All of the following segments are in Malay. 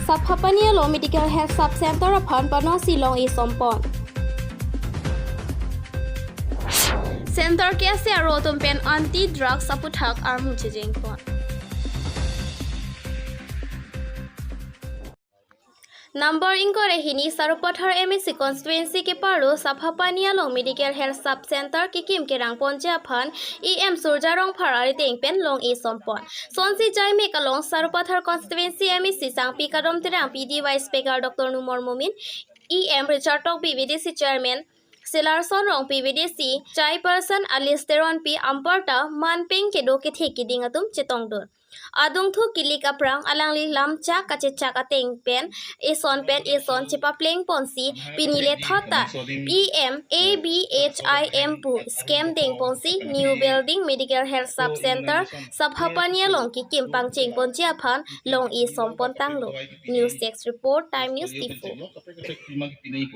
Sapapania Long Medical Health Sub Center upon Pano Silong is on pon. Center Kiasi Arotum Pen Anti Drug Saputak Armu Chijing Pon. Number incore hini Sarupathar MSC constituency ke paro Sapapania Long Medical Health Sub Center ke kim ke rang ponja phan EM Surjarong Pharari teng pen long e sompon Sonsi Jaime kalong Sarupathar constituency MSC Sangpi Kadom Terang PD Vice Speaker Dr. Numor Mumin EM Richard Tok PVDC Chairman Silarson Rong PVDC Chairperson Alisteron P Amparta Manping ke do ke theki dingatum chitong don Adung thu kilik aprang alangli lamcha kachecha kateng pen eson chipa playing ponsi pinile thota PM ABHIM pu scam deng ponsi new building medical health sub center Sabhapania long ki kimpang cheng ponchia phan long e sompon tanglo news text report time news tifo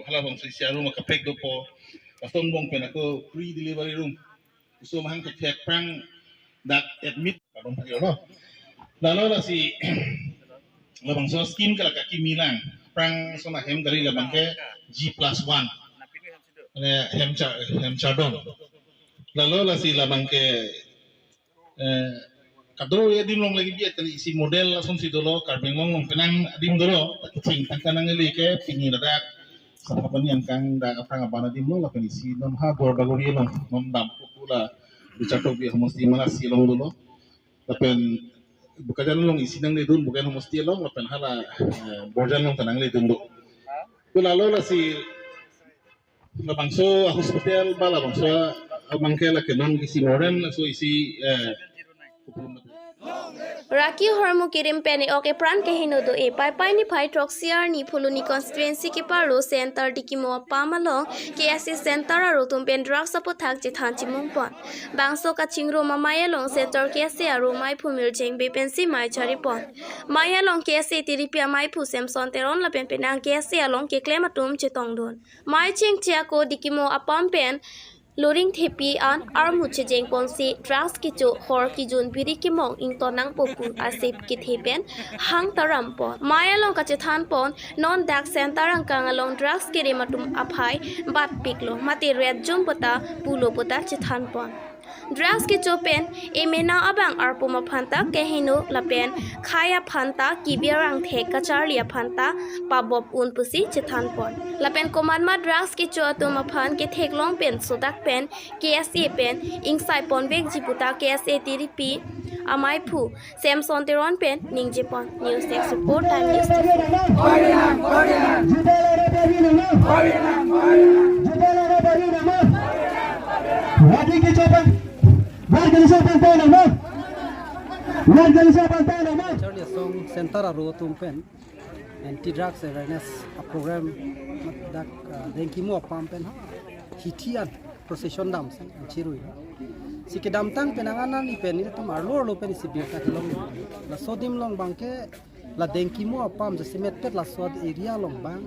hala bang sia room ka pek do po kasong bong pen ako free delivery room so mahang ka tek prang dak admit kadong pagyo no lalu lah si labang so skim kalau kaki milang prang so nak hem dari labang ke G+1 hem chardon lalu lah si labang ke kadro ya dimlong lagi biar kali isi model langsung si dolo karbeng mong penang dim dolo kecing tangkanang ngali ke pingi dadak sama apa ni yang kang dak prang apa na dimlong lah penisi nom ha bor bagori long nom dam pula dicatok bi mesti malas silong dolo tapi bukan long isi nang ledun bukan mesti long lapan hala borjan long tanang ledun do tu lalu lah si labangso hospital bala bangso mangkela ke non isi moren so isi Raki hormu kirim pene oke pran ke hinodo e pai ni phai troxiar ni phuluni constituency ke paro center dikimo pamalo ke assist center aro tumpen drug sapothak je than chimong pon bangso ka chingro mamaya long center ke se aro mai phumil jeng be pensi mai chari pon maya long ke se tiripia mai phu sem son teron la pen penang ke se along ke klem atum che tong don mai ching chia ko dikimo apam pen Loring thepi an armuche jeng ponsi drugs ki jo hor ki jun biri ki mong ing tonang popu asip ki thepen hang taram pon maya long ka chethan pon non dak center ang kang along drugs ki rematum aphai bat piklo mati red jum pota pulo pota chethan pon drugs ki chopen emena abang arpuma phanta ke hinu lapen khaya phanta ki biarang the kacharlia phanta pabob un pusi chethan pon lapen command ma drugs ki cho atuma phan ke theklong pen sodak pen KSA pen insai pon bek jiputa KSA tiripi amai phu samson teron pen ningje pon news text report time news Charlie song center aro tumpen anti drugs awareness program dak dengkimo pampen ha hitian procession dam chirui sikedam tang penanganan ni pen ni tum arlo lo pen sibir ka long la sodim long bangke la dengkimo pam je simet pet la sod area long bang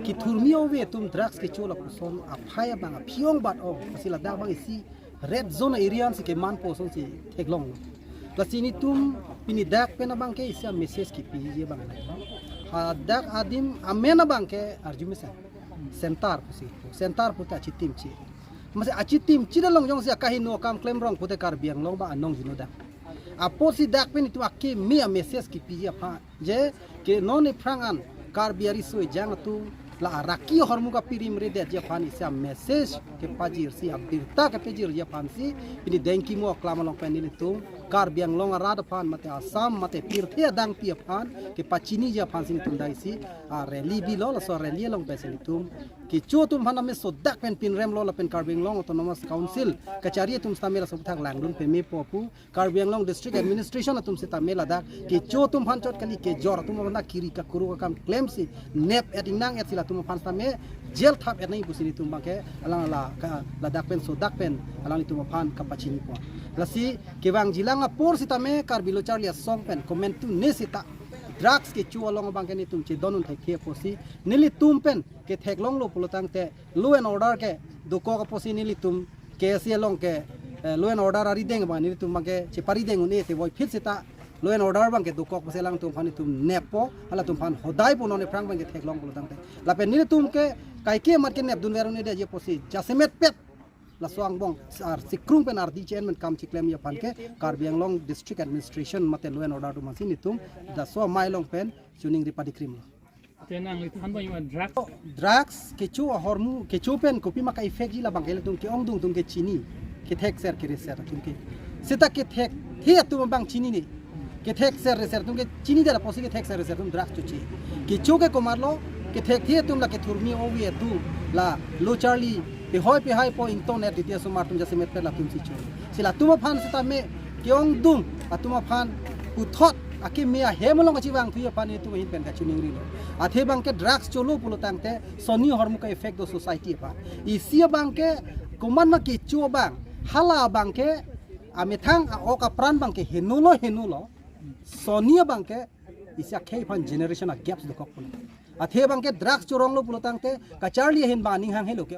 ki thurmio we tum drugs ke chola kuson aphaya bang phiong bat o sila da bang isi red zone area si ke man po song si theklong la sini tum pini dak pena bangke isia message ki pi je bang ha dak adim amena bangke arjumesa sentar pusi sentar puta chitim chi mase achitim chidalong jong sia kahino kam claim rong pute kar biang long ba anong jinoda aposi dak pen itu akke mi a message ki pi pa je ke non prangan kar biari so jang tu la raki hormu ka pirim re de je pani sia message ke pajir si abirta ke pajir je pansi pini denki mo klama long pen ni tu kar biang long arada pan mate asam mate pirthia dang pi pan ke pachini je pan sin tundai si a rally bi lo so rally long pesen tum ki chu tum hana me so dak pen pin rem lo la pen karbing long autonomous council kachari tum stamela so thang langdun pe me popu karbing long district administration tum se tamela dak ki chu tum han chot kali ke jor tum na kiri ka kuru ka kam claim si nep eting nang et sila tum pan stame jail thap et nai busini tum bangke alang la ka la dak pen so dak pen alang tum pan ka pachini po lasi kewang jilanga por sitame karbilo charlia song pen comment tu nesita drugs ke chu along bang ke ni tum che donun thai ke posi nili tum pen ke theklong lo pulotang te law and order ke doko ka posi nili tum ke sia long ke law and order ari deng ba nili tum ke che pari deng ne te voi phit sita lo en order bang ke du kok paselang tum phan tum nepo ala tum phan hodai pono ne prang bang ke thek long bulutang te la pen ni tum ke kai ke mat ke nep dun veru ne de je posi jasemet pet la swang bong ar sikrung pen ar di chen men kam chiklem ya pan ke Karbiang Long district administration mate lo en order tu masin tum da so mai long pen tuning ripadi krim tenang itu kan banyak drug drugs kecu hormu kecu pen kopi maka effect ji la bangkel tum ke ong dung tum ke chini ke thek ser ke reser tum ke sita ke thek thia tum bang chini ni ke thek ser reser tum ke chini da posi ke thek ser reser tum drugs tu chi kecu ke komarlo ke thek thia tum la ke thurmi owi tu la lo charlie pe hai po internet dia sumar tum jase met la tum si chu sila tum phan sita me ke ong dung atuma phan uthot akimia hemolong achiwang thuya pani tu hin pen ka chuning ri lo athe bang ke drugs cholo pulo tangte soni hormu ka effect do society pa isia bang ke kuman ma ke chu bang hala bang ke amethang o ka pran bang ke henulo soni bang ke isia khei phan generation a gaps do kok pulo athe bang ke drugs chorong lo pulo tangte ka charlie hin ba ning hang helo ke